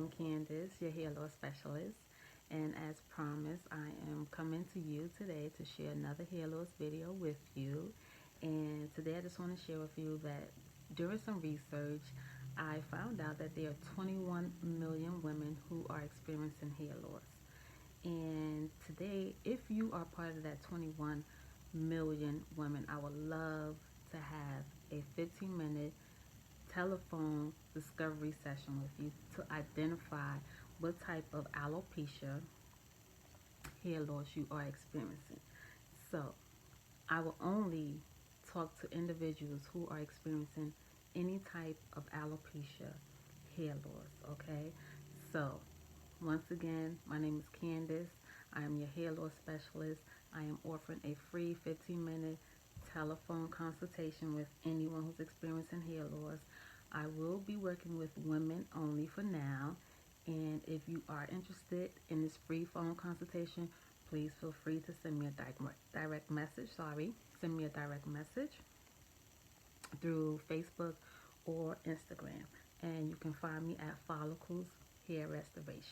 am Candace, your hair loss specialist, and as promised, I am coming to you today to share another hair loss video with you. And today, I just want to share with you that during some research, I found out that there are 21 million women who are experiencing hair loss. And today, if you are part of that 21 million women, I would love to have a 15-minute telephone discovery session with you to identify what type of alopecia hair loss you are experiencing. So, I will only talk to individuals who are experiencing any type of alopecia hair loss, okay? So, once again, my name is Candace. I am your hair loss specialist. I am offering a free 15-minute telephone consultation with anyone who's experiencing hair loss. I will be working with women only for now. And if you are interested in this free phone consultation, please feel free to send me a direct message. Send me a direct message through Facebook or Instagram. And you can find me at Follicles Hair Restoration.